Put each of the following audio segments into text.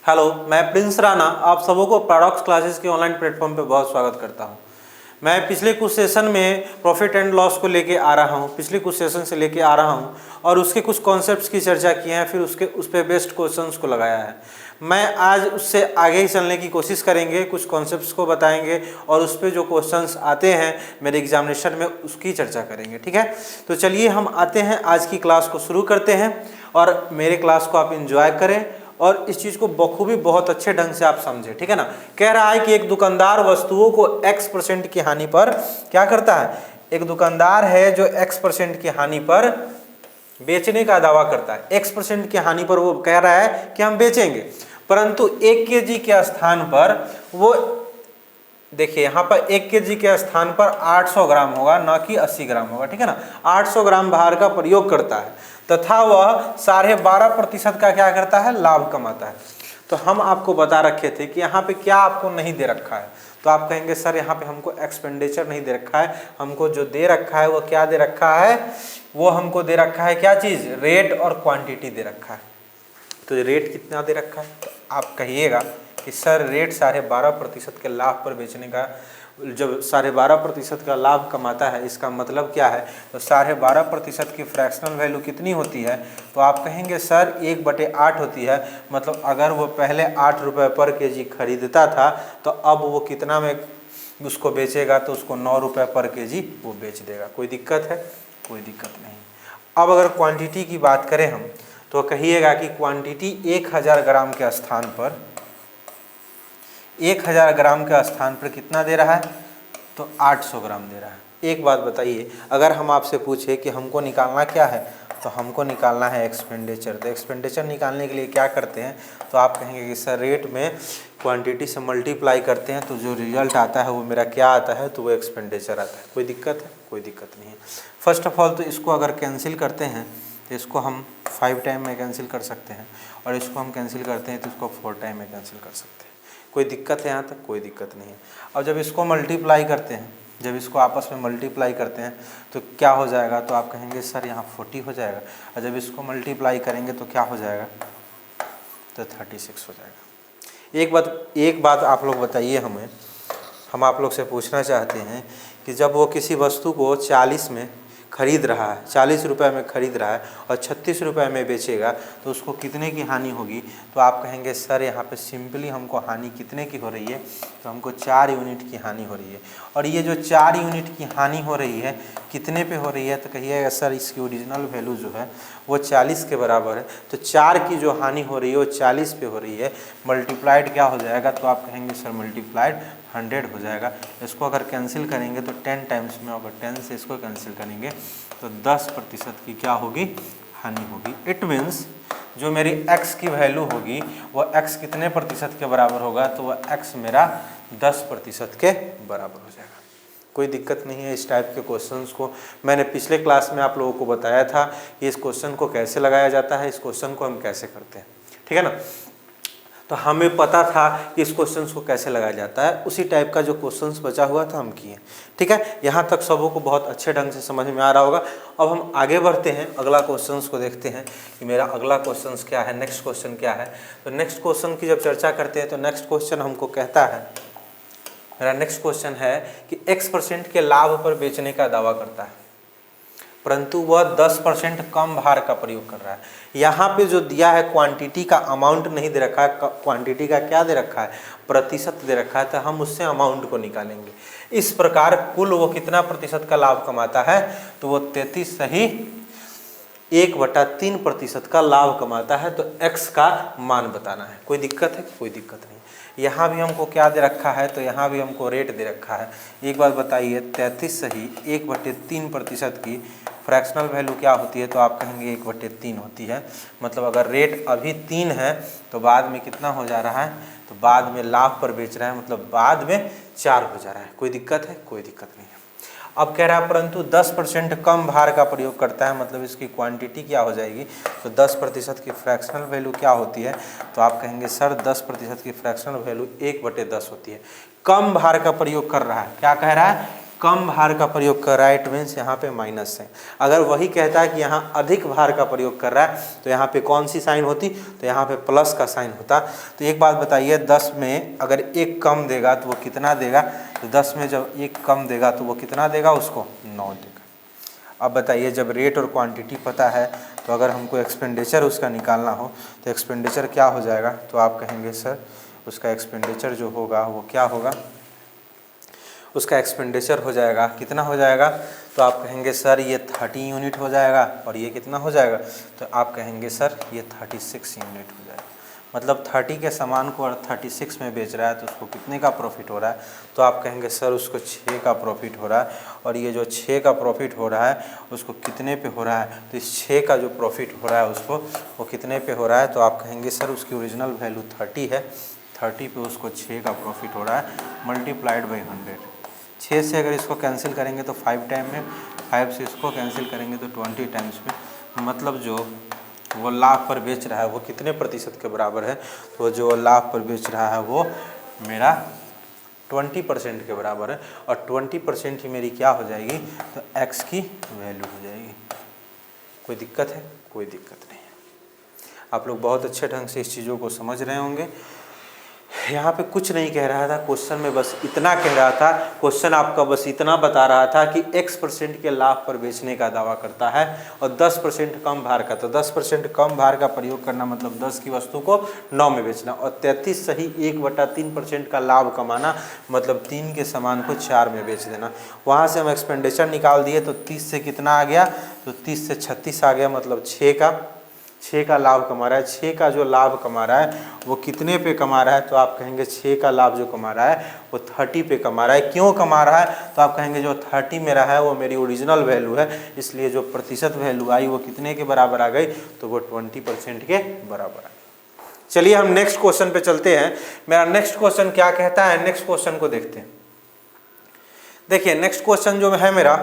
Hello, मैं Prince Rana आप सबों को पैराडॉक्स क्लासेस के ऑनलाइन प्लेटफॉर्म पे बहुत स्वागत करता हूं। मैं पिछले कुछ सेशन में प्रॉफिट एंड लॉस को लेके आ रहा हूं, पिछले कुछ सेशन से लेके आ रहा हूं और उसके कुछ कॉन्सेप्ट्स की चर्चा की है, फिर उस पे बेस्ड क्वेश्चंस को लगाया है। मैं आज उससे आगे ही चलने की कोशिश करेंगे, कुछ कॉन्सेप्ट्स को बताएंगे और उस पर जो क्वेश्चंस आते हैं मेरे एग्जामिनेशन में उसकी चर्चा करेंगे। ठीक है, तो चलिए हम आते हैं, आज की क्लास को शुरू करते हैं और मेरे क्लास को आप इंजॉय करें और इस चीज़ को बखूबी बहुत अच्छे ढंग से आप समझें। ठीक है ना। कह रहा है कि एक दुकानदार वस्तुओं को X% की हानि पर क्या करता है। एक दुकानदार है जो X% की हानि पर बेचने का दावा करता है। X% की हानि पर वो कह रहा है कि हम बेचेंगे, परंतु 1 kg के स्थान पर वो, देखिए यहाँ पर 1 kg के स्थान पर 800 ग्राम होगा, ना कि 80 ग्राम होगा। ठीक है ना। 800 ग्राम भार का प्रयोग करता है तथा वह 12.5% का क्या करता है, लाभ कमाता है। तो हम आपको बता रखे थे कि यहाँ पे क्या आपको नहीं दे रखा है, तो आप कहेंगे सर यहाँ पे हमको एक्सपेंडिचर नहीं दे रखा है, हमको जो दे रखा है वो क्या दे रखा है, वो हमको दे रखा है क्या चीज़, रेट और क्वांटिटी दे रखा है। तो रेट कितना दे रखा है, तो आप कहिएगा कि सर रेट 12.5% के लाभ पर बेचने का, जब 12.5% का लाभ कमाता है इसका मतलब क्या है, तो 12.5% की फ्रैक्शनल वैल्यू कितनी होती है, तो आप कहेंगे सर 1/8 होती है। मतलब अगर वो पहले 8 रुपये पर केजी खरीदता था तो अब वो कितना में उसको बेचेगा, तो उसको 9 रुपये पर केजी वो बेच देगा। कोई दिक्कत है, कोई दिक्कत नहीं। अब अगर क्वांटिटी की बात करें हम, तो कहिएगा कि क्वांटिटी 1000 ग्राम के स्थान पर, 1000 ग्राम के स्थान पर कितना दे रहा है, तो 800 ग्राम दे रहा है। एक बात बताइए, अगर हम आपसे पूछे कि हमको निकालना क्या है, तो हमको निकालना है एक्सपेंडिचर। तो एक्सपेंडिचर निकालने के लिए क्या करते हैं, तो आप कहेंगे कि सर रेट में क्वांटिटी से मल्टीप्लाई करते हैं तो जो रिजल्ट आता है वो मेरा क्या आता है, तो वो एक्सपेंडिचर आता है। कोई दिक्कत है, कोई दिक्कत नहीं है। फर्स्ट ऑफ ऑल तो इसको अगर कैंसिल करते हैं तो इसको हम 5 टाइम में कैंसिल कर सकते हैं और इसको हम कैंसिल करते हैं तो इसको 4 टाइम में कैंसिल कर सकते हैं। कोई दिक्कत है यहाँ तक, कोई दिक्कत नहीं है। अब जब इसको मल्टीप्लाई करते हैं, जब इसको आपस में मल्टीप्लाई करते हैं तो क्या हो जाएगा, तो आप कहेंगे सर यहाँ 40 हो जाएगा, और जब इसको मल्टीप्लाई करेंगे तो क्या हो जाएगा, तो 36 हो जाएगा। एक बात आप लोग बताइए हमें, हम आप लोग से पूछना चाहते हैं कि जब वो किसी वस्तु को 40 में खरीद रहा है, 40 रुपये में खरीद रहा है और 36 रुपये में बेचेगा, तो उसको कितने की हानि होगी, तो आप कहेंगे सर यहाँ पे सिंपली हमको हानि कितने की हो रही है, तो हमको 4 यूनिट की हानि हो रही है। और ये जो 4 यूनिट की हानि हो रही है कितने पे हो रही है, तो कहिएगा सर इसकी ओरिजिनल वैल्यू जो है वो 40 के बराबर है, तो 4 की जो हानि हो रही है वो 40 पे हो रही है, मल्टीप्लाइड क्या हो जाएगा, तो आप कहेंगे सर मल्टीप्लाइड 100 हो जाएगा। इसको अगर कैंसिल करेंगे तो 10 टाइम्स में, अगर 10 से इसको कैंसिल करेंगे तो 10% की क्या होगी, हानि होगी। इट मीन्स जो मेरी x की वैल्यू होगी वो x कितने प्रतिशत के बराबर होगा, तो वह x मेरा 10% के बराबर हो जाएगा। कोई दिक्कत नहीं है। इस टाइप के क्वेश्चंस को मैंने पिछले क्लास में आप लोगों को बताया था कि इस क्वेश्चन को कैसे लगाया जाता है, इस क्वेश्चन को हम कैसे करते हैं। ठीक है ना। तो हमें पता था कि इस क्वेश्चंस को कैसे लगाया जाता है, उसी टाइप का जो क्वेश्चंस बचा हुआ था हम किए। ठीक है, यहाँ तक सबों को बहुत अच्छे ढंग से समझ में आ रहा होगा। अब हम आगे बढ़ते हैं, अगला क्वेश्चंस को देखते हैं कि मेरा अगला क्वेश्चंस क्या है, नेक्स्ट क्वेश्चन क्या है। तो नेक्स्ट क्वेश्चन की जब चर्चा करते हैं तो नेक्स्ट क्वेश्चन हमको कहता है, मेरा नेक्स्ट क्वेश्चन है कि X% के लाभ पर बेचने का दावा करता है, परंतु वह 10% कम भार का प्रयोग कर रहा है। यहाँ पे जो दिया है क्वांटिटी का अमाउंट नहीं दे रखा है, क्वांटिटी का क्या दे रखा है, प्रतिशत दे रखा है, तो हम उससे अमाउंट को निकालेंगे। इस प्रकार कुल वो कितना प्रतिशत का लाभ कमाता है, तो वो 33 सही 1/3% का लाभ कमाता है। तो x का मान बताना है। कोई दिक्कत है, कोई दिक्कत नहीं। यहाँ भी हमको क्या दे रखा है, तो यहाँ भी हमको रेट दे रखा है। एक बात बताइए, 33 सही 1/3% की फ्रैक्शनल वैल्यू क्या होती है, तो आप कहेंगे 1/3 होती है। मतलब अगर रेट अभी 3 है तो बाद में कितना हो जा रहा है, तो बाद में लाभ पर बेच रहा है, मतलब बाद में 4 हो जा रहा है। कोई दिक्कत है, कोई दिक्कत नहीं है। अब कह रहा है परंतु 10% कम भार का प्रयोग करता है, मतलब इसकी क्वांटिटी क्या हो जाएगी, तो 10% की फ्रैक्शनल वैल्यू क्या होती है, तो आप कहेंगे सर 10% की फ्रैक्शनल वैल्यू 1/10 होती है। कम भार का प्रयोग कर रहा है, क्या कह रहा है, कम भार का प्रयोग कर रहा है, इट मीन्स यहाँ पे माइनस है। अगर वही कहता है कि यहाँ अधिक भार का प्रयोग कर रहा है तो यहाँ पे कौन सी साइन होती, तो यहाँ पे प्लस का साइन होता। तो एक बात बताइए, 10 में अगर 1 कम देगा तो वो कितना देगा, तो 10 में जब 1 कम देगा तो वो कितना देगा, उसको 9 देगा। अब बताइए, जब रेट और क्वांटिटी पता है तो अगर हमको एक्सपेंडिचर उसका निकालना हो तो एक्सपेंडिचर क्या हो जाएगा, तो आप कहेंगे सर उसका एक्सपेंडिचर जो होगा वो क्या होगा, उसका एक्सपेंडिचर हो जाएगा, कितना हो जाएगा, तो आप कहेंगे सर ये 30 यूनिट हो जाएगा, और ये कितना हो जाएगा, तो आप कहेंगे सर ये 36 यूनिट हो जाएगा। मतलब 30 के सामान को और 36 में बेच रहा है तो उसको कितने का प्रॉफिट हो रहा है, तो आप कहेंगे सर उसको 6 का प्रॉफिट हो रहा है। और ये जो 6 का प्रॉफिट हो रहा है उसको कितने पे हो रहा है, तो इस 6 का जो प्रॉफिट हो रहा है उसको वो कितने पे हो रहा है, तो आप कहेंगे सर उसकी ओरिजिनल वैल्यू 30 है, 30 पे उसको 6 का प्रॉफिट हो रहा है, मल्टीप्लाइड बाई 100। 6 से अगर इसको कैंसिल करेंगे तो 5 टाइम में, 5 से इसको कैंसिल करेंगे तो 20 टाइम्स में। मतलब जो वो लाभ पर बेच रहा है वो कितने प्रतिशत के बराबर है, तो जो लाभ पर बेच रहा है वो मेरा 20% के बराबर है, और 20% ही मेरी क्या हो जाएगी, तो x की वैल्यू हो जाएगी। कोई दिक्कत है, कोई दिक्कत नहीं है। आप लोग बहुत अच्छे ढंग से इस चीज़ों को समझ रहे होंगे। यहाँ पे कुछ नहीं कह रहा था क्वेश्चन में, बस इतना कह रहा था, क्वेश्चन आपका बस इतना बता रहा था कि x% के लाभ पर बेचने का दावा करता है और 10% कम भार का। तो 10% कम भार का प्रयोग करना मतलब 10 की वस्तु को 9 में बेचना, और 33 सही 1/3% का लाभ कमाना मतलब 3 के सामान को 4 में बेच देना। वहाँ से हम एक्सपेंडिचर निकाल दिए तो 30 से कितना आ गया, तो 30 से 36 आ गया, मतलब 6 का लाभ कमा रहा है। 6 का जो लाभ कमा रहा है वो कितने पे कमा रहा है, तो आप कहेंगे 6 का लाभ जो कमा रहा है वो 30 पे कमा रहा है। क्यों कमा रहा है, तो आप कहेंगे जो 30 मेरा है वो मेरी ओरिजिनल वैल्यू है, इसलिए जो प्रतिशत वैल्यू आई वो कितने के बराबर आ गई, तो वो 20% के बराबर आ गई। चलिए हम नेक्स्ट क्वेश्चन पे चलते हैं। मेरा नेक्स्ट क्वेश्चन क्या कहता है, नेक्स्ट क्वेश्चन को देखते हैं। देखिए नेक्स्ट क्वेश्चन जो है मेरा,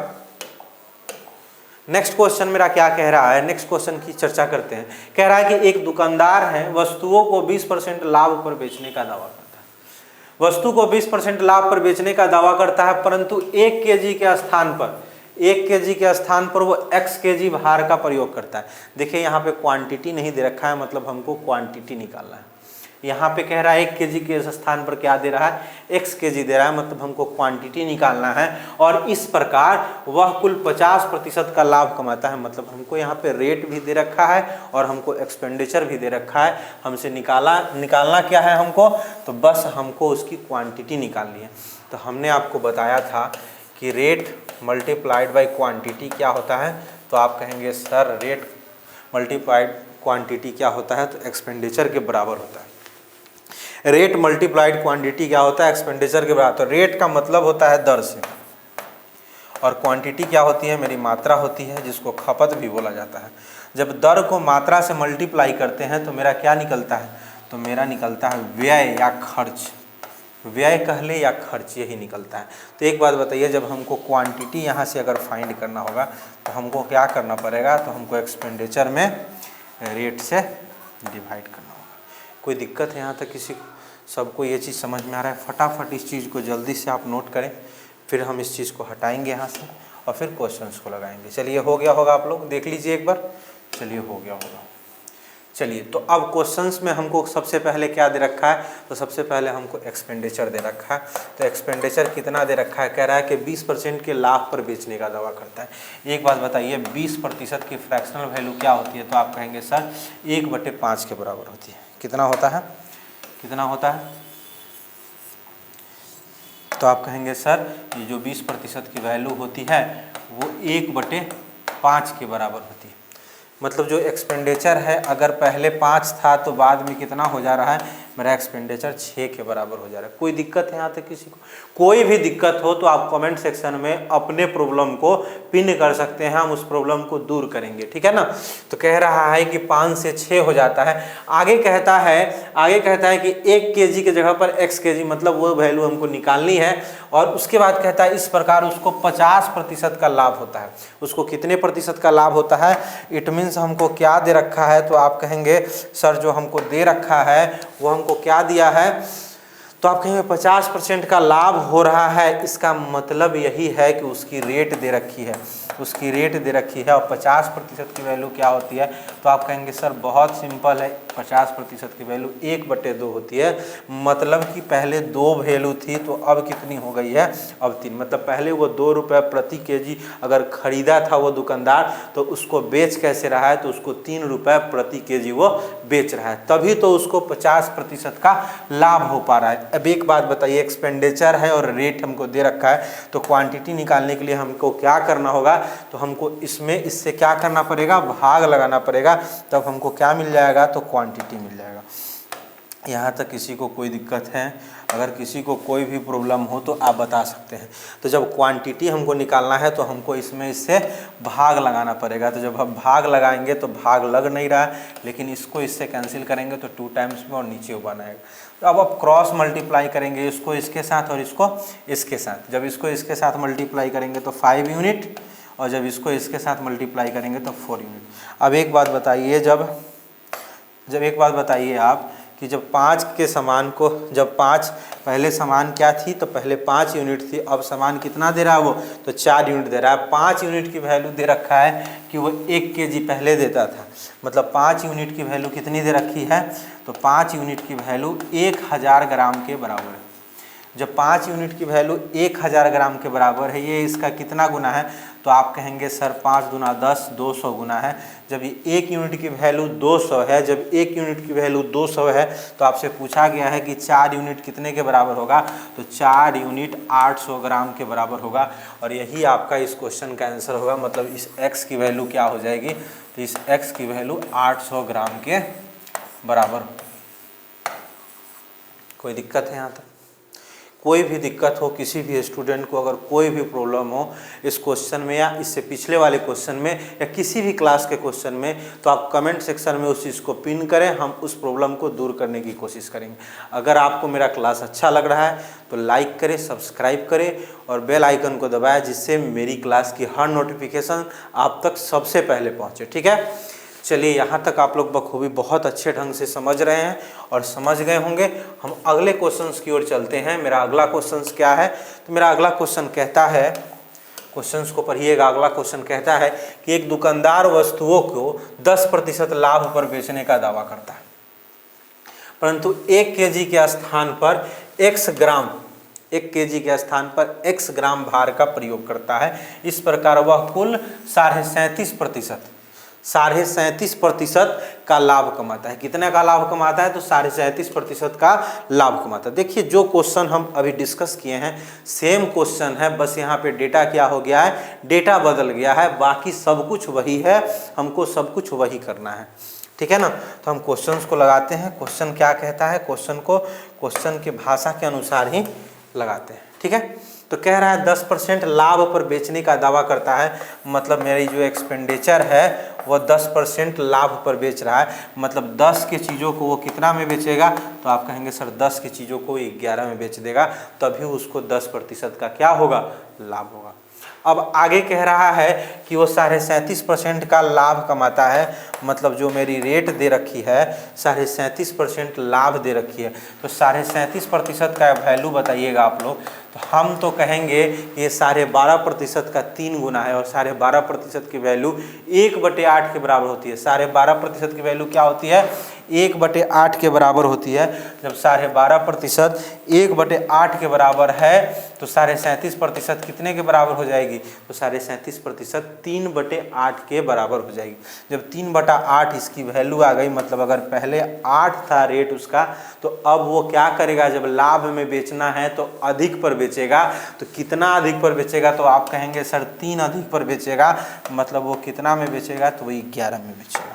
नेक्स्ट क्वेश्चन मेरा क्या कह रहा है, नेक्स्ट क्वेश्चन की चर्चा करते हैं। कह रहा है कि एक दुकानदार है, वस्तुओं को 20% लाभ पर बेचने का दावा करता है। वस्तु को 20% लाभ पर बेचने का दावा करता है, परंतु 1 केजी के स्थान पर, 1 केजी के स्थान पर वो x केजी भार का प्रयोग करता है। देखिए यहाँ पे क्वांटिटी नहीं दे रखा है, मतलब हमको क्वांटिटी निकालना है। यहाँ पे कह रहा है 1 केजी के स्थान पर क्या दे रहा है, x केजी दे रहा है, मतलब हमको क्वांटिटी निकालना है। और इस प्रकार वह कुल 50% का लाभ कमाता है, मतलब हमको यहाँ पे रेट भी दे रखा है और हमको एक्सपेंडिचर भी दे रखा है। हमसे निकालना क्या है हमको, तो बस हमको उसकी क्वांटिटी निकालनी है। तो हमने आपको बताया था कि रेट मल्टीप्लाइड बाई क्वांटिटी क्या होता है, तो आप कहेंगे सर रेट मल्टीप्लाइड क्वांटिटी क्या होता है, तो एक्सपेंडिचर के बराबर होता है। रेट मल्टीप्लाइड क्वांटिटी क्या होता है, एक्सपेंडिचर के बराबर। तो रेट का मतलब होता है दर से, और क्वांटिटी क्या होती है, मेरी मात्रा होती है, जिसको खपत भी बोला जाता है। जब दर को मात्रा से मल्टीप्लाई करते हैं तो मेरा क्या निकलता है, तो मेरा निकलता है व्यय या खर्च। व्यय कह ले या खर्च, यही निकलता है। तो एक बात बताइए, जब हमको क्वांटिटी यहाँ से अगर फाइंड करना होगा तो हमको क्या करना पड़ेगा, तो हमको एक्सपेंडिचर में रेट से डिवाइड करना होगा। कोई दिक्कत है यहाँ तक किसी को, सबको ये चीज़ समझ में आ रहा है? फटाफट इस चीज़ को जल्दी से आप नोट करें, फिर हम इस चीज़ को हटाएंगे यहाँ से और फिर क्वेश्चंस को लगाएंगे। चलिए हो गया होगा, आप लोग देख लीजिए एक बार। चलिए हो गया होगा। चलिए तो अब क्वेश्चंस में हमको सबसे पहले क्या दे रखा है, तो सबसे पहले हमको एक्सपेंडिचर दे रखा है। तो एक्सपेंडिचर कितना दे रखा है, कह रहा है कि 20% के लाभ पर बेचने का दावा करता है। एक बात बताइए, 20% की फ्रैक्शनल वैल्यू क्या होती है, तो आप कहेंगे सर 1/5 के बराबर होती है। कितना होता है, कितना होता है, तो आप कहेंगे सर ये जो 20% की वैल्यू होती है वो 1/5 के बराबर होती है। मतलब जो एक्सपेंडिचर है अगर पहले 5 था तो बाद में कितना हो जा रहा है, मेरा एक्सपेंडिचर 6 के बराबर हो जा रहा है। कोई दिक्कत है यहाँ तक किसी को? कोई भी दिक्कत हो तो आप कमेंट सेक्शन में अपने प्रॉब्लम को पिन कर सकते हैं, हम उस प्रॉब्लम को दूर करेंगे, ठीक है ना। तो कह रहा है कि 5 से 6 हो जाता है। आगे कहता है कि 1 केजी के जगह पर x केजी, मतलब वो वैल्यू हमको निकालनी है। और उसके बाद कहता है इस प्रकार उसको 50% का लाभ होता है। उसको कितने प्रतिशत का लाभ होता है, इट मीन्स हमको क्या दे रखा है, तो आप कहेंगे सर जो हमको दे रखा है वो हमको क्या दिया है, तो तो आप कहेंगे 50% का लाभ हो रहा है, इसका मतलब यही है कि उसकी रेट दे रखी है, उसकी रेट दे रखी है। और 50% की वैल्यू क्या होती है, तो आप कहेंगे सर बहुत सिंपल है, 50% की वैल्यू 1/2 होती है। मतलब कि पहले 2 वैल्यू थी तो अब कितनी हो गई है, अब 3। मतलब पहले वो 2 रुपये प्रति केजी अगर खरीदा था वो दुकानदार, तो उसको बेच कैसे रहा है, तो उसको 3 रुपये प्रति केजी वो बेच रहा है, तभी तो उसको 50% का लाभ हो पा रहा है। अब एक बात बताइए, एक्सपेंडिचर है और रेट हमको दे रखा है, तो क्वांटिटी निकालने के लिए हमको क्या करना होगा, तो हमको इसमें इससे क्या करना पड़ेगा, भाग लगाना पड़ेगा, तब हमको क्या मिल जाएगा, तो क्वांटिटी मिल जाएगा। यहाँ तक किसी को कोई दिक्कत है? अगर किसी को कोई भी प्रॉब्लम हो तो आप बता सकते हैं। तो जब क्वांटिटी हमको निकालना है तो हमको इसमें इससे भाग लगाना पड़ेगा। तो जब हम भाग लगाएंगे तो भाग लग नहीं रहा है, लेकिन इसको इससे कैंसिल करेंगे तो 2 टाइम्स में और नीचे 1 आएगा। तो अब आप क्रॉस मल्टीप्लाई करेंगे इसको इसके साथ और इसको इसके साथ। जब इसको इसके साथ मल्टीप्लाई करेंगे तो 5 यूनिट, और जब इसको इसके साथ मल्टीप्लाई करेंगे तो 4 यूनिट। अब एक बात बताइए, जब एक बात बताइए आप कि जब 5 के सामान को, जब 5 पहले सामान क्या थी, तो पहले 5 यूनिट थी, अब सामान कितना दे रहा है वो, तो 4 यूनिट दे रहा है। 5 यूनिट की वैल्यू दे रखा है कि वो 1 केजी पहले देता था, मतलब 5 यूनिट की वैल्यू कितनी दे रखी है, तो 5 यूनिट की वैल्यू 1000 ग्राम के बराबर है। जब 5 यूनिट की वैल्यू 1000 ग्राम के बराबर है, ये इसका कितना गुना है, तो आप कहेंगे सर 5 दूना 10, 200 गुना है। जब ये 1 यूनिट की वैल्यू 200 है, जब 1 यूनिट की वैल्यू 200 है, तो आपसे पूछा गया है कि 4 यूनिट कितने के बराबर होगा, तो 4 यूनिट 800 ग्राम के बराबर होगा। और यही आपका इस क्वेश्चन का आंसर होगा। मतलब इस x की वैल्यू क्या हो जाएगी, तो इस x की वैल्यू 800 ग्राम के बराबर। कोई दिक्कत है यहाँ तक? कोई भी दिक्कत हो, किसी भी स्टूडेंट को अगर कोई भी प्रॉब्लम हो इस क्वेश्चन में या इससे पिछले वाले क्वेश्चन में या किसी भी क्लास के क्वेश्चन में, तो आप कमेंट सेक्शन में उस चीज़ को पिन करें, हम उस प्रॉब्लम को दूर करने की कोशिश करेंगे। अगर आपको मेरा क्लास अच्छा लग रहा है तो लाइक करें, सब्सक्राइब करें और बेल आइकन को दबाएं, जिससे मेरी क्लास की हर नोटिफिकेशन आप तक सबसे पहले पहुँचे। ठीक है, चलिए यहाँ तक आप लोग बखूबी बहुत अच्छे ढंग से समझ रहे हैं और समझ गए होंगे। हम अगले क्वेश्चंस की ओर चलते हैं। मेरा अगला क्वेश्चंस क्या है, तो मेरा अगला क्वेश्चन कहता है, क्वेश्चंस को पढ़िएगा। अगला क्वेश्चन कहता है कि एक दुकानदार वस्तुओं को 10% लाभ पर बेचने का दावा करता है, परंतु 1 केजी के स्थान पर x ग्राम, 1 केजी के स्थान पर x ग्राम भार का प्रयोग करता है। इस प्रकार वह कुल 37% का लाभ कमाता है। कितने का लाभ कमाता है, तो 37.5% का लाभ कमाता है। देखिए जो क्वेश्चन हम अभी डिस्कस किए हैं सेम क्वेश्चन है, बस यहाँ पे डेटा क्या हो गया है, डेटा बदल गया है, बाकी सब कुछ वही है, हमको सब कुछ वही करना है। ठीक है ना, तो हम क्वेश्चंस को लगाते हैं। क्वेश्चन क्या कहता है, क्वेश्चन को क्वेश्चन की भाषा के अनुसार ही लगाते हैं। ठीक है, तो कह रहा है 10% लाभ पर बेचने का दावा करता है, मतलब मेरी जो एक्सपेंडिचर है वह 10% लाभ पर बेच रहा है। मतलब 10 की चीज़ों को वो कितना में बेचेगा, तो आप कहेंगे सर 10 की चीज़ों को 11 में बेच देगा, तभी उसको 10% का क्या होगा, लाभ होगा। अब आगे कह रहा है कि वो 37.5% का लाभ कमाता है, मतलब जो मेरी रेट दे रखी है 37.5% लाभ दे रखी है, तो 37.5% का वैल्यू बताइएगा आप लोग। तो हम तो कहेंगे ये 12.5% का 3 गुना है, और 12.5% की वैल्यू 1/8 के बराबर होती है। 12.5% की वैल्यू क्या होती है, 1/8 के बराबर होती है। जब 12.5% 1/8 के बराबर है, तो 37.5% कितने के बराबर हो जाएगी, तो 37.5% 3/8 के बराबर हो जाएगी। जब 3/8 इसकी वैल्यू आ गई, मतलब अगर पहले 8 था रेट उसका, तो अब वो क्या करेगा, जब लाभ में बेचना है तो अधिक पर बेचेगा। तो कितना अधिक पर बेचेगा, तो आप कहेंगे सर 3 अधिक पर बेचेगा, मतलब वो कितना में बेचेगा, तो वही 11 में बेचेगा।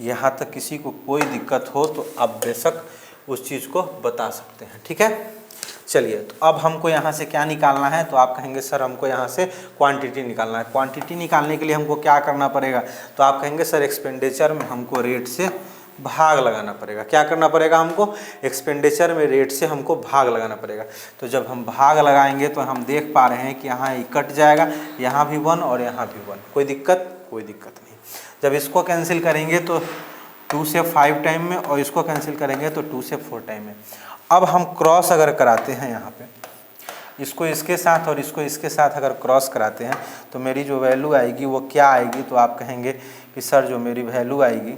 यहाँ तक किसी को कोई दिक्कत हो तो आप बेशक उस चीज़ को बता सकते हैं। ठीक है, चलिए तो अब हमको यहाँ से क्या निकालना है, तो आप कहेंगे सर हमको यहाँ से क्वांटिटी निकालना है। क्वांटिटी निकालने के लिए हमको क्या करना पड़ेगा, तो आप कहेंगे सर एक्सपेंडिचर में हमको रेट से भाग लगाना पड़ेगा। क्या करना पड़ेगा, हमको एक्सपेंडिचर में रेट से हमको भाग लगाना पड़ेगा। तो जब हम भाग लगाएंगे तो हम देख पा रहे हैं कि यहाँ कट जाएगा, यहाँ भी 1 और यहाँ भी 1। कोई दिक्कत नहीं। जब इसको कैंसिल करेंगे तो 2 से 5 टाइम में, और इसको कैंसिल करेंगे तो 2 से 4 टाइम में। अब हम क्रॉस अगर कराते हैं यहाँ पे, इसको इसके साथ और इसको इसके साथ अगर क्रॉस कराते हैं तो मेरी जो वैल्यू आएगी वो क्या आएगी, तो आप कहेंगे कि सर जो मेरी वैल्यू आएगी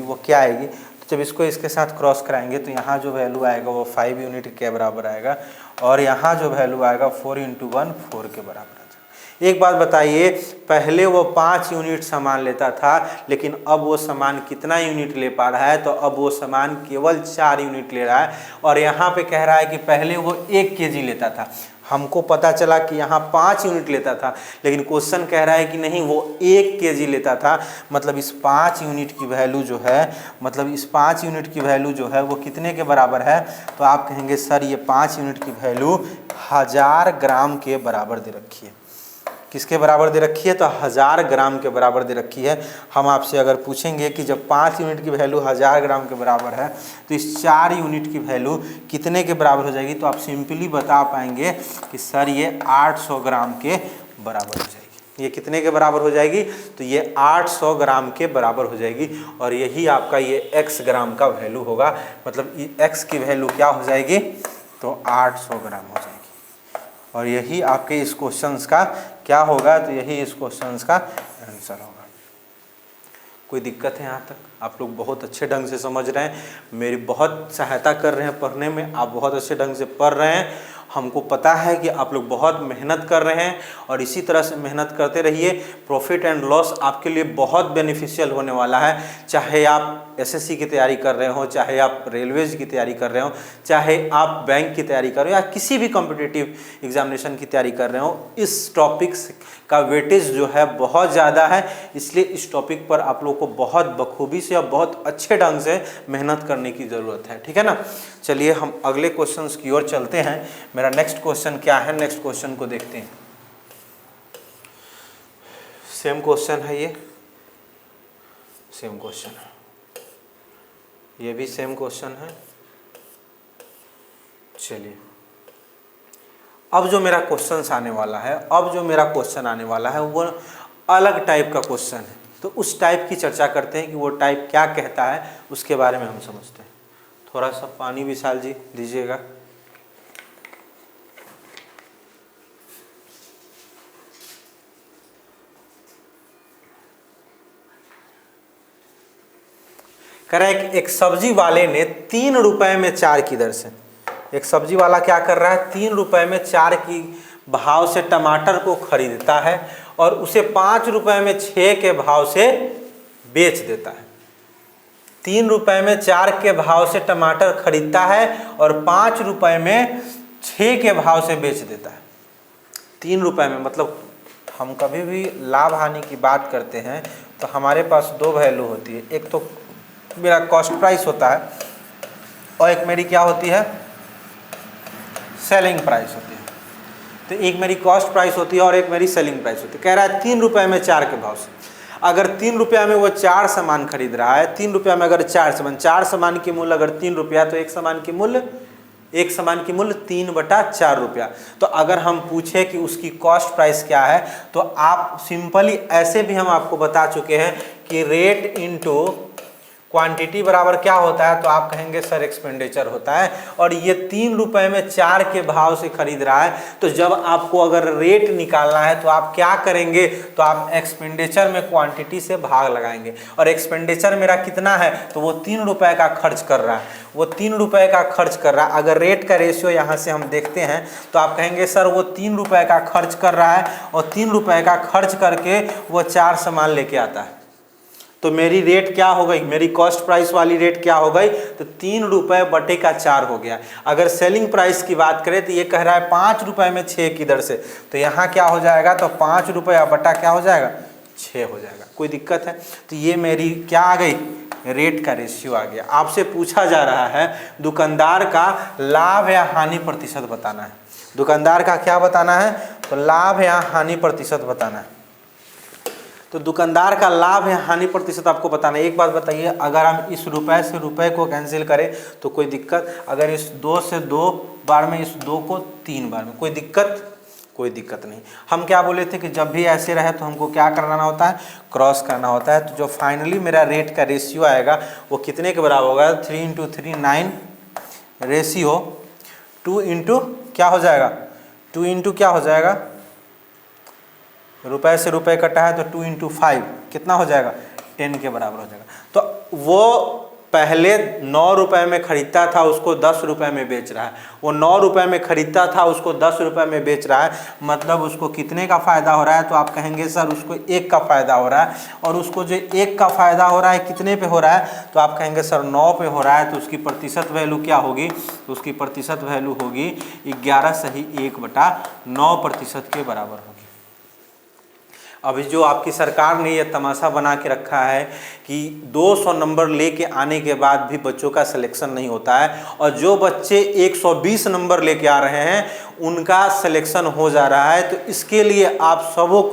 वो क्या आएगी। तो जब इसको इसके साथ क्रॉस कराएंगे तो यहाँ जो वैल्यू आएगा वो 5 यूनिट के बराबर आएगा, और यहाँ जो वैल्यू आएगा 4 × 1 4 के बराबर आ जाएगा। एक बात बताइए, पहले वो 5 यूनिट सामान लेता था, लेकिन अब वो सामान कितना यूनिट ले पा रहा है, तो अब वो सामान केवल 4 यूनिट ले रहा है। और यहाँ पे कह रहा है कि पहले वो 1 kg लेता था। हमको पता चला कि यहाँ 5 यूनिट लेता था, लेकिन क्वेश्चन कह रहा है कि नहीं वो 1 kg लेता था। मतलब इस 5 यूनिट की वैल्यू जो है, वो कितने के बराबर है, तो आप कहेंगे सर ये 5 यूनिट की वैल्यू 1000 ग्राम के बराबर दे रखी है। किसके बराबर दे रखी है, तो 1000 ग्राम के बराबर दे रखी है। हम आपसे अगर पूछेंगे कि जब 5 यूनिट की वैल्यू 1000 ग्राम के बराबर है तो इस 4 यूनिट की वैल्यू कितने के बराबर हो जाएगी, तो आप सिंपली बता पाएंगे कि सर ये 800 ग्राम के बराबर हो जाएगी। ये कितने के बराबर हो जाएगी, तो ये 800 ग्राम के बराबर हो जाएगी। और यही आपका ये x ग्राम का वैल्यू होगा, मतलब x की वैल्यू क्या हो जाएगी, तो 800 ग्राम हो जाएगी। और यही आपके इस क्वेश्चंस का क्या होगा, तो यही इस क्वेश्चंस का आंसर होगा। कोई दिक्कत है यहाँ तक? आप लोग बहुत अच्छे ढंग से समझ रहे हैं, मेरी बहुत सहायता कर रहे हैं पढ़ने में, आप बहुत अच्छे ढंग से पढ़ रहे हैं। हमको पता है कि आप लोग बहुत मेहनत कर रहे हैं, और इसी तरह से मेहनत करते रहिए। प्रॉफिट एंड लॉस आपके लिए बहुत बेनिफिशियल होने वाला है। चाहे आप एसएससी की तैयारी कर रहे हो, चाहे आप रेलवेज की तैयारी कर रहे हो, चाहे आप बैंक की तैयारी कर रहे हो, या किसी भी कॉम्पिटिटिव एग्जामिनेशन की तैयारी कर रहे हो, इस टॉपिक का वेटेज जो है बहुत ज़्यादा है। इसलिए इस टॉपिक पर आप लोग को बहुत बखूबी से और बहुत अच्छे ढंग से मेहनत करने की ज़रूरत है, ठीक है ना। चलिए हम अगले क्वेश्चंस की ओर चलते हैं। मेरा नेक्स्ट क्वेश्चन क्या है, नेक्स्ट क्वेश्चन को देखते हैं। सेम क्वेश्चन है, ये सेम क्वेश्चन है, ये भी सेम क्वेश्चन है। चलिए अब जो मेरा क्वेश्चन आने वाला है वो अलग टाइप का क्वेश्चन है। तो उस टाइप की चर्चा करते हैं कि वो टाइप क्या कहता है, उसके बारे में हम समझते हैं। थोड़ा सा पानी विशाल जी दीजिएगा। कह रहा है एक सब्जी वाले ने 3 रुपए में 4 की दर से, एक सब्जी वाला क्या कर रहा है, 3 रुपए में 4 की भाव से टमाटर को खरीदता है और उसे 5 रुपए में 6 के भाव से बेच देता है। 3 रुपए में 4 के भाव से टमाटर खरीदता है और 5 रुपए में 6 के भाव से बेच देता है। 3 रुपए में, मतलब हम कभी भी लाभ हानि की बात करते हैं तो हमारे पास 2 वैल्यू होती है। एक तो मेरा कॉस्ट प्राइस होता है और एक मेरी क्या होती है, सेलिंग प्राइस होती है। तो एक मेरी कॉस्ट प्राइस होती है और एक मेरी सेलिंग प्राइस होती है। कह रहा है 3 रुपए में 4 के भाव से। अगर 3 रुपया में वो 4 सामान खरीद रहा है, 3 रुपया में अगर 4 सामान की मूल्य अगर 3 रुपया, तो एक सामान की मूल्य 3/4 रुपया। तो अगर हम पूछे कि उसकी कॉस्ट प्राइस क्या है, तो आप सिंपली ऐसे भी हम आपको बता चुके हैं कि रेट इनटू क्वांटिटी बराबर क्या होता है, तो आप कहेंगे सर एक्सपेंडिचर होता है। और ये 3 रुपए में 4 के भाव से खरीद रहा है, तो जब आपको अगर रेट निकालना है तो आप क्या करेंगे, तो आप एक्सपेंडिचर में क्वांटिटी से भाग लगाएंगे। और एक्सपेंडिचर मेरा कितना है, तो वो 3 रुपए का खर्च कर रहा है, वो 3 रुपए का खर्च कर रहा है। अगर रेट का रेशियो यहाँ से हम देखते हैं तो आप कहेंगे सर वो 3 रुपए का खर्च कर रहा है और 3 रुपए का खर्च करके वो 4 सामान लेके आता है। तो मेरी रेट क्या हो गई, मेरी कॉस्ट प्राइस वाली रेट क्या हो गई, तो 3 रुपए बटे का 4 हो गया। अगर सेलिंग प्राइस की बात करें तो ये कह रहा है 5 रुपए में 6 की दर से, तो यहाँ क्या हो जाएगा, तो 5 रुपया बटा क्या हो जाएगा, 6 हो जाएगा। कोई दिक्कत है? तो ये मेरी क्या आ गई, रेट का रेशियो आ गया। आपसे पूछा जा रहा है दुकानदार का लाभ या हानि प्रतिशत बताना है। दुकानदार का क्या बताना है, तो लाभ या हानि प्रतिशत बताना है। तो दुकानदार का लाभ या हानि प्रतिशत आपको बताना है। एक बात बताइए, अगर हम इस रुपए से रुपए को कैंसिल करें तो कोई दिक्कत, अगर इस 2 से 2 बार में, इस 2 को 3 बार में, कोई दिक्कत? कोई दिक्कत नहीं। हम क्या बोले थे कि जब भी ऐसे रहे तो हमको क्या करना होता है, क्रॉस करना होता है। तो जो फाइनली मेरा रेट का रेशियो आएगा वो कितने के बराबर होगा, 3 × 3 9 रेशियो 2 × क्या हो जाएगा, 2 × क्या हो जाएगा, रुपए से रुपए कटा है तो 2 × 5 कितना हो जाएगा, 10 के बराबर हो जाएगा। तो वो पहले 9 रुपए में खरीदता था, उसको 10 रुपए में बेच रहा है। वो 9 रुपए में खरीदता था, उसको 10 रुपए में बेच रहा है, मतलब उसको कितने का फ़ायदा हो रहा है, तो आप कहेंगे सर उसको 1 का फ़ायदा हो रहा है। और उसको जो 1 का फ़ायदा हो रहा है कितने पे हो रहा है, तो आप कहेंगे सर 9 पे हो रहा है, तो उसकी प्रतिशत वैल्यू क्या होगी, तो उसकी प्रतिशत वैल्यू होगी 11/1/9% के बराबर होगी। अभी जो आपकी सरकार ने ये तमाशा बना के रखा है कि 200 नंबर लेके आने के बाद भी बच्चों का सिलेक्शन नहीं होता है, और जो बच्चे 120 नंबर लेके आ रहे हैं उनका सिलेक्शन हो जा रहा है। तो इसके लिए आप सब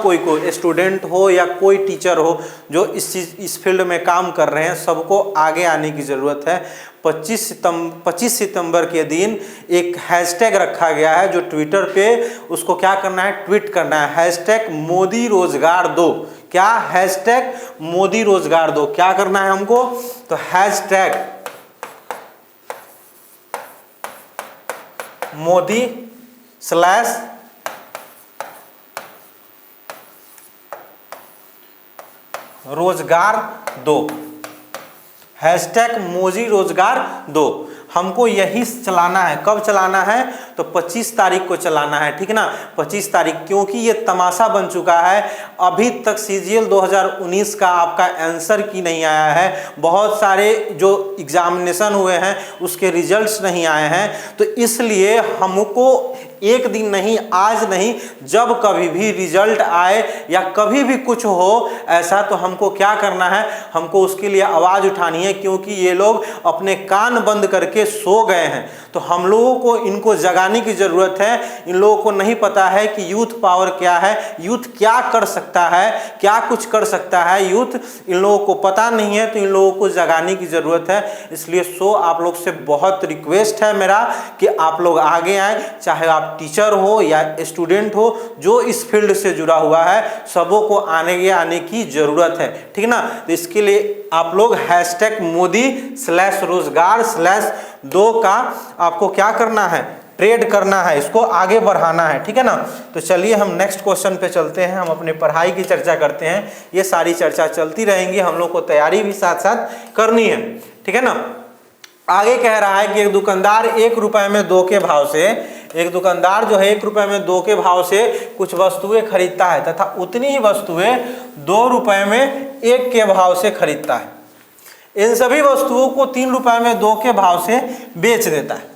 कोई को स्टूडेंट हो या कोई टीचर हो जो इस फील्ड में काम कर रहे हैं, सबको आगे आने की ज़रूरत है। 25 सितंबर के दिन एक हैशटैग रखा गया है जो ट्विटर पे, उसको क्या करना है, ट्वीट करना है, हैशटैग मोदी रोजगार दो। क्या, हैशटैग मोदी रोजगार दो। क्या करना है हमको, तो हैशटैग मोदी /रोजगार दो, हैशटैग मोदी रोजगार दो। हमको यही चलाना है। कब चलाना है, तो 25 तारीख को चलाना है, ठीक ना, 25 तारीख, क्योंकि ये तमाशा बन चुका है। अभी तक CGL 2019 का आपका आंसर की नहीं आया है, बहुत सारे जो एग्जामिनेशन हुए हैं उसके रिजल्ट्स नहीं आए हैं। तो इसलिए हमको एक दिन नहीं, आज नहीं, जब कभी भी रिजल्ट आए या कभी भी कुछ हो ऐसा, तो हमको क्या करना है, हमको उसके लिए आवाज़ उठानी है, क्योंकि ये लोग अपने कान बंद करके सो गए हैं। तो हम लोगों को इनको जगाने की ज़रूरत है। इन लोगों को नहीं पता है कि यूथ पावर क्या है, यूथ क्या कर सकता है, क्या कुछ कर सकता है यूथ, इन लोगों को पता नहीं है। तो इन लोगों को जगाने की ज़रूरत है। इसलिए आप लोग से बहुत रिक्वेस्ट है मेरा कि आप लोग आगे आएँ, चाहे आप टीचर हो या स्टूडेंट हो, जो इस फील्ड से जुड़ा हुआ है, सबों को आने की ज़रूरत है, ठीक ना। तो इसके लिए आप लोग हैशटैग मोदी /रोजगार/2 का आपको क्या करना है, ट्रेड करना है, इसको आगे बढ़ाना है, ठीक है ना। तो चलिए हम नेक्स्ट क्वेश्चन पे चलते हैं, हम अपने पढ़ाई की चर्चा करते हैं। ये सारी चर्चा चलती रहेंगी, हम लोग को तैयारी भी साथ साथ करनी है, ठीक है ना। आगे कह रहा है कि एक दुकानदार 1 रुपए में 2 के भाव से, एक दुकानदार जो है 1 रुपए में 2 के भाव से कुछ वस्तुएं खरीदता है तथा उतनी ही वस्तुएं 2 रुपए में 1 के भाव से खरीदता है। इन सभी वस्तुओं को 3 रुपए में 2 के भाव से बेच देता है।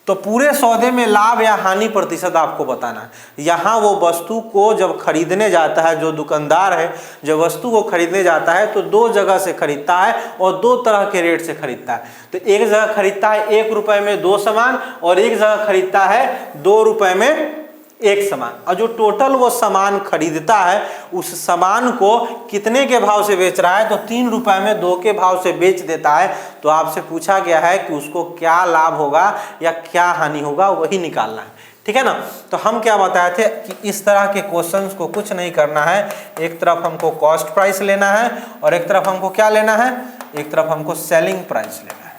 तो पूरे सौदे में लाभ या हानि प्रतिशत आपको बताना है। यहाँ वो वस्तु को जब खरीदने जाता है, जो दुकानदार है जब वस्तु को खरीदने जाता है तो 2 जगह से खरीदता है और 2 तरह के रेट से खरीदता है। तो एक जगह खरीदता है 1 रुपए में 2 सामान और एक जगह खरीदता है 2 रुपए में 1 सामान। और जो टोटल वो सामान खरीदता है उस सामान को कितने के भाव से बेच रहा है, तो 3 रुपए में 2 के भाव से बेच देता है। तो आपसे पूछा गया है कि उसको क्या लाभ होगा या क्या हानि होगा, वही निकालना है, ठीक है ना। तो हम क्या बताए थे कि इस तरह के क्वेश्चंस को कुछ नहीं करना है। एक तरफ हमको कॉस्ट प्राइस लेना है और एक तरफ हमको क्या लेना है, एक तरफ हमको सेलिंग प्राइस लेना है,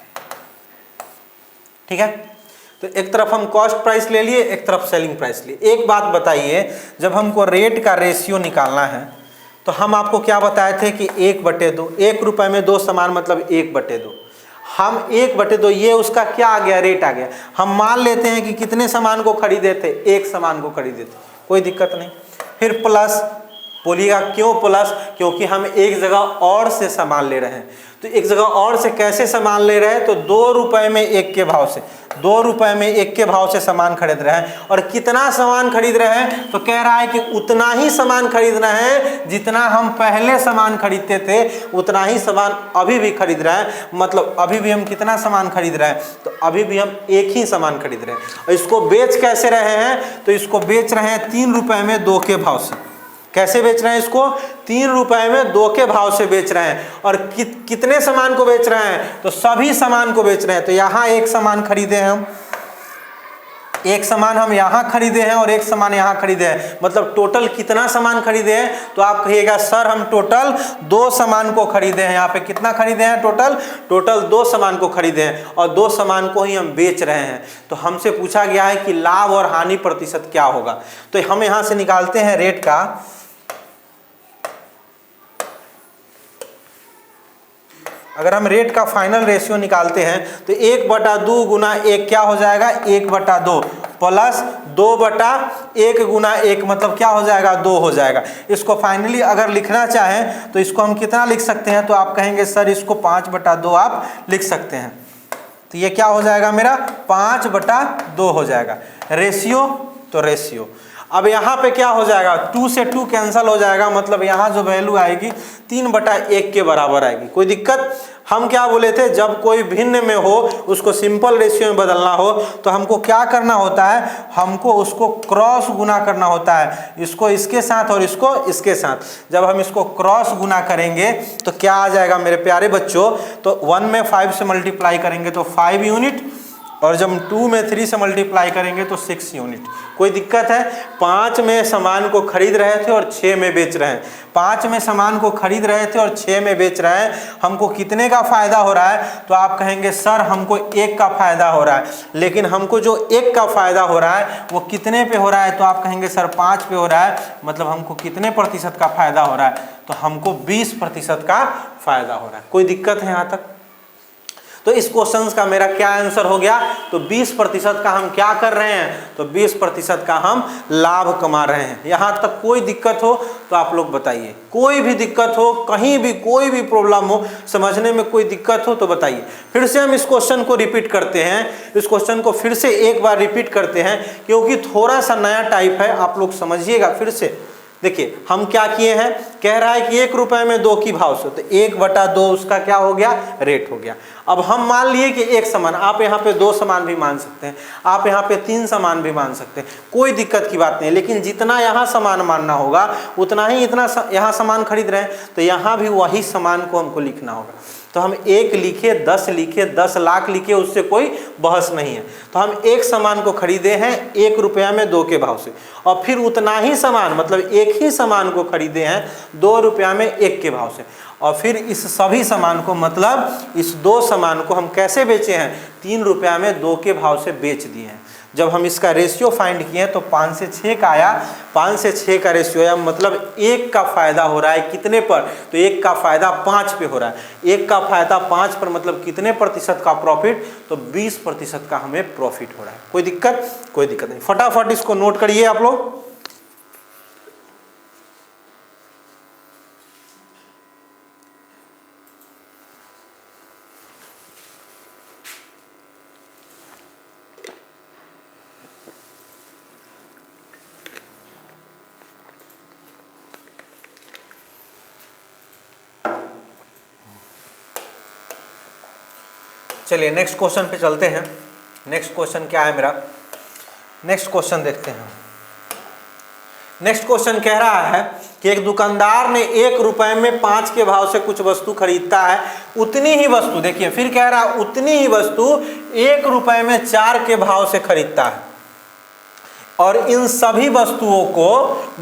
ठीक है। तो एक तरफ हम कॉस्ट प्राइस ले लिए, एक तरफ सेलिंग प्राइस लिए। एक बात बताइए, जब हमको रेट का रेशियो निकालना है तो हम आपको क्या बताए थे कि 1/2, 1 रुपए में 2 सामान मतलब 1/2। हम 1/2, ये उसका क्या आ गया, रेट आ गया। हम मान लेते हैं कि कितने सामान को खरीदे थे, 1 सामान को खरीदे थे, कोई दिक्कत नहीं। फिर प्लस, बोलिएगा क्यों प्लस, क्योंकि हम एक जगह और से सामान ले रहे हैं। तो एक जगह और से कैसे सामान ले रहे हैं, तो 2 रुपए में 1 के भाव से, 2 रुपए में 1 के भाव से सामान खरीद रहे हैं। और कितना सामान खरीद रहे हैं, तो कह रहा है कि उतना ही सामान खरीदना है जितना हम पहले सामान खरीदते थे, उतना ही सामान अभी भी खरीद रहे हैं। मतलब अभी भी हम कितना सामान खरीद रहे हैं, तो अभी भी हम 1 ही सामान खरीद रहे हैं। और इसको बेच कैसे रहे हैं, तो इसको बेच रहे हैं 3 रुपए में 2 के भाव से। कैसे बेच रहे हैं इसको, 3 रुपए में 2 के भाव से बेच रहे हैं। और कितने सामान को बेच रहे हैं, तो सभी सामान को बेच रहे हैं। तो यहाँ 1 सामान खरीदे हैं हम, एक सामान हम यहाँ खरीदे हैं और एक सामान यहाँ खरीदे हैं, मतलब टोटल कितना सामान खरीदे हैं? तो आप कहिएगा सर हम टोटल 2 सामान को खरीदे हैं। यहाँ पे कितना खरीदे हैं? टोटल 2 सामान को खरीदे हैं और 2 सामान को ही हम बेच रहे हैं। तो हमसे पूछा गया है कि लाभ और हानि प्रतिशत क्या होगा। तो हम यहाँ से निकालते हैं रेट का। अगर हम रेट का फाइनल रेशियो निकालते हैं तो 1/2 गुना 1 क्या हो जाएगा? 1/2 प्लस 2/1 गुना 1 मतलब क्या हो जाएगा? 2 हो जाएगा। इसको फाइनली अगर लिखना चाहें तो इसको हम कितना लिख सकते हैं? तो आप कहेंगे सर इसको 5/2 आप लिख सकते हैं। तो ये क्या हो जाएगा मेरा? 5/2 हो जाएगा। रेशियो तो रेशियो। अब यहाँ पे क्या हो जाएगा? 2 से 2 कैंसिल हो जाएगा, मतलब यहाँ जो वैल्यू आएगी 3/1 के बराबर आएगी। कोई दिक्कत? हम क्या बोले थे, जब कोई भिन्न में हो उसको सिंपल रेशियो में बदलना हो तो हमको क्या करना होता है? हमको उसको क्रॉस गुना करना होता है, इसको इसके साथ और इसको इसके साथ। जब हम इसको क्रॉस गुना करेंगे तो क्या आ जाएगा मेरे प्यारे बच्चों? तो 1 में 5 से मल्टीप्लाई करेंगे तो 5 यूनिट, और जब 2 में 3 से मल्टीप्लाई करेंगे तो 6 यूनिट। कोई दिक्कत है? 5 में सामान को खरीद रहे थे और 6 में बेच रहे हैं। 5 में सामान को खरीद रहे थे और 6 में बेच रहे हैं, हमको कितने का फायदा हो रहा है? तो आप कहेंगे सर हमको 1 का फायदा हो रहा है। लेकिन हमको जो 1 का फायदा हो रहा है वो कितने पे हो रहा है? तो आप कहेंगे सर 5 पे हो रहा है, मतलब हमको कितने प्रतिशत का फायदा हो रहा है? तो हमको 20% का फायदा हो रहा है। कोई दिक्कत है यहाँ तक? तो इस क्वेश्चन का मेरा क्या आंसर हो गया? तो 20% का हम क्या कर रहे हैं? तो 20% का हम लाभ कमा रहे हैं। यहाँ तक कोई दिक्कत हो तो आप लोग बताइए। कोई भी दिक्कत हो, कहीं भी कोई भी प्रॉब्लम हो, समझने में कोई दिक्कत हो तो बताइए। फिर से हम इस क्वेश्चन को रिपीट करते हैं, इस क्वेश्चन को फिर से एक बार रिपीट करते हैं क्योंकि थोड़ा सा नया टाइप है, आप लोग समझिएगा। फिर से देखिए हम क्या किए हैं, कह रहा है कि 1 रुपए में 2 की भाव से, तो 1/2 उसका क्या हो गया? रेट हो गया। अब हम मान लिए कि 1 सामान, आप यहाँ पे 2 सामान भी मान सकते हैं, आप यहाँ पे 3 सामान भी मान सकते हैं, कोई दिक्कत की बात नहीं। लेकिन जितना यहाँ सामान मानना होगा उतना ही इतना यहाँ सामान खरीद रहे हैं, तो यहाँ भी वही सामान को हमको लिखना होगा। तो हम 1 लिखे, 10 लिखे, 10 लाख लिखे, उससे कोई बहस नहीं है। तो हम 1 सामान को खरीदे हैं 1 रुपया में 2 के भाव से, और फिर उतना ही सामान मतलब एक ही सामान को खरीदे हैं 2 रुपया में 1 के भाव से, और फिर इस सभी सामान को मतलब इस 2 सामान को हम कैसे बेचे हैं? 3 रुपया में 2 के भाव से बेच दिए हैं। जब हम इसका रेशियो फाइंड किए तो 5 से 6 का आया, 5 से 6 का रेशियो आया, मतलब 1 का फायदा हो रहा है कितने पर? तो 1 का फायदा 5 पे हो रहा है। 1 का फायदा 5 पर मतलब कितने प्रतिशत का प्रॉफिट? तो 20% का हमें प्रॉफिट हो रहा है। कोई दिक्कत? कोई दिक्कत नहीं। फटाफट इसको नोट करिए आप लोग। चलिए नेक्स्ट क्वेश्चन पे चलते हैं। नेक्स्ट क्वेश्चन क्या है मेरा? नेक्स्ट क्वेश्चन देखते हैं। नेक्स्ट क्वेश्चन कह रहा है कि एक दुकानदार ने 1 रुपए में 5 के भाव से कुछ वस्तु खरीदता है, उतनी ही वस्तु, देखिए फिर कह रहा है उतनी ही वस्तु 1 रुपए में 4 के भाव से खरीदता है, और इन सभी वस्तुओं को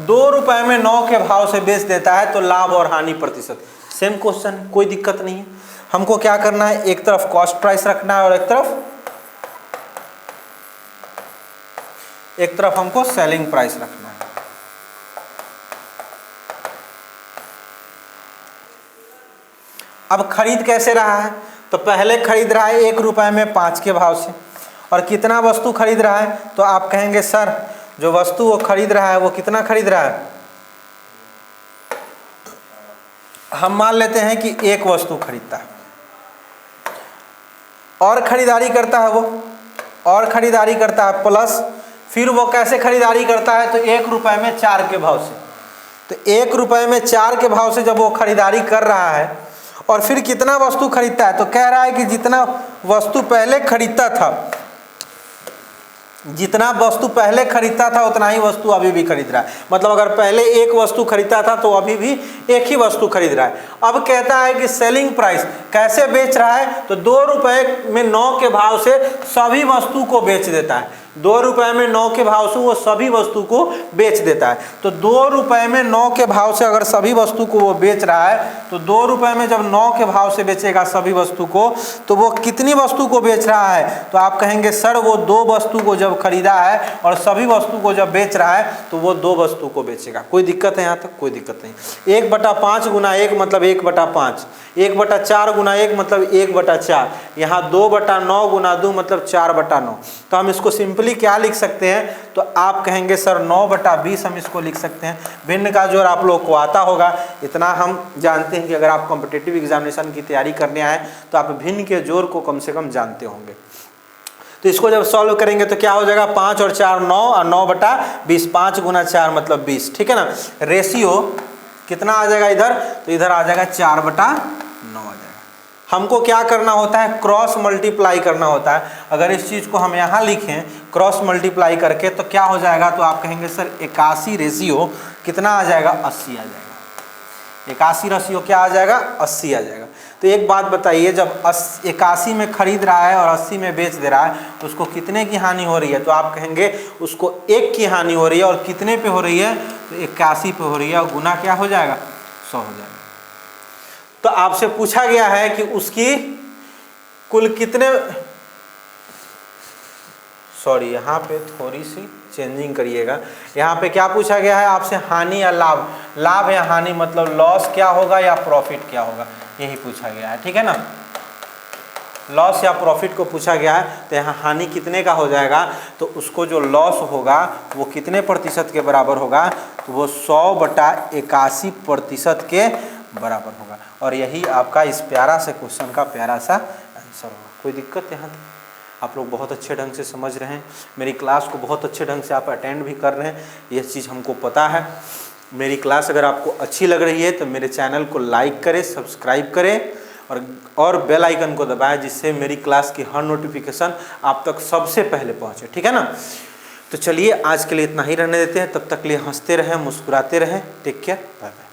2 रुपए में 9 के भाव से बेच देता है, तो लाभ और हानि प्रतिशत। सेम क्वेश्चन, कोई दिक्कत नहीं है। हमको क्या करना है? एक तरफ कॉस्ट प्राइस रखना है और एक तरफ हमको सेलिंग प्राइस रखना है। अब खरीद कैसे रहा है? तो पहले खरीद रहा है 1 रुपए में 5 के भाव से, और कितना वस्तु खरीद रहा है? तो आप कहेंगे सर जो वस्तु वो खरीद रहा है वो कितना खरीद रहा है? हम मान लेते हैं कि 1 वस्तु खरीदता है, और खरीदारी करता है वो, और खरीदारी करता है प्लस, फिर वो कैसे खरीदारी करता है? तो 1 रुपए में 4 के भाव से। तो 1 रुपए में 4 के भाव से जब वो खरीदारी कर रहा है, और फिर कितना वस्तु खरीदता है? तो कह रहा है कि जितना वस्तु पहले खरीदता था, जितना वस्तु पहले खरीदता था उतना ही वस्तु अभी भी खरीद रहा है। मतलब अगर पहले 1 वस्तु खरीदता था तो अभी भी 1 ही वस्तु खरीद रहा है। अब कहता है कि सेलिंग प्राइस कैसे बेच रहा है? तो 2 रुपए में 9 के भाव से सभी वस्तु को बेच देता है। ₹2 में 9 के भाव से वो सभी वस्तु को बेच देता है। तो ₹2 में 9 के भाव से अगर सभी वस्तु को वो बेच रहा है तो ₹2 में जब 9 के भाव से बेचेगा सभी वस्तु को तो वो कितनी वस्तु को बेच रहा है? तो आप कहेंगे सर वो 2 वस्तु को जब खरीदा है और सभी वस्तु को जब बेच रहा है तो वो 2 वस्तु को बेचेगा। कोई दिक्कत है यहाँ तक? कोई दिक्कत नहीं। 1/5 गुना 1 मतलब 1/5, 1/4 गुना 1 मतलब 1/4, यहाँ 2/9 गुना 2 मतलब 4/9। तो हम इसको सिंपली क्या लिख सकते हैं? तो आप कहेंगे सर 9/20 हम इसको लिख सकते हैं। भिन्न का जोड़ आप लोग को आता होगा, इतना हम जानते हैं कि अगर आप कॉम्पिटिटिव एग्जामिनेशन की तैयारी करने आए तो आप भिन्न के जोड़ को कम से कम जानते होंगे। तो इसको जब सॉल्व करेंगे तो क्या हो जाएगा? 5 और 4 9 और 9/20, 5 गुना 4 मतलब 20, ठीक है ना। रेशियो कितना आ जाएगा इधर? तो इधर आ जाएगा 4/9 आ जाएगा। हमको क्या करना होता है? क्रॉस मल्टीप्लाई करना होता है। अगर इस चीज़ को हम यहाँ लिखें क्रॉस मल्टीप्लाई करके तो क्या हो जाएगा? तो आप कहेंगे सर 81 रेशियो कितना आ जाएगा? 80 आ जाएगा। 81 रेशियो क्या आ जाएगा? 80 आ जाएगा। तो एक बात बताइए, जब 81 में खरीद रहा है और 80 में बेच दे रहा है तो उसको कितने की हानि हो रही है? तो आप कहेंगे उसको 1 की हानि हो रही है। और कितने पे हो रही है? तो 81 पे हो रही है और गुना क्या हो जाएगा? 100 हो जाएगा। तो आपसे पूछा गया है कि उसकी कुल कितने, सॉरी यहाँ पे थोड़ी सी चेंजिंग करिएगा। यहाँ पे क्या पूछा गया है आपसे? हानि या लाभ। लाभ या हानि मतलब लॉस क्या होगा या प्रॉफिट क्या होगा, यही पूछा गया है, ठीक है ना। लॉस या प्रॉफिट को पूछा गया है। तो यहाँ हानि कितने का हो जाएगा? तो उसको जो लॉस होगा वो कितने प्रतिशत के बराबर होगा? तो वो 100/81% के बराबर होगा। और यही आपका इस प्यारा से क्वेश्चन का प्यारा सा आंसर होगा। कोई दिक्कत यहाँ तक? आप लोग बहुत अच्छे ढंग से समझ रहे हैं, मेरी क्लास को बहुत अच्छे ढंग से आप अटेंड भी कर रहे हैं, ये चीज़ हमको पता है। मेरी क्लास अगर आपको अच्छी लग रही है तो मेरे चैनल को लाइक करें, सब्सक्राइब करें और बेल आइकन को दबाएं, जिससे मेरी क्लास की हर नोटिफिकेशन आप तक सबसे पहले पहुंचे, ठीक है ना। तो चलिए आज के लिए इतना ही रहने देते हैं, तब तक के लिए हंसते रहें, मुस्कुराते रहें। Take care, bye bye.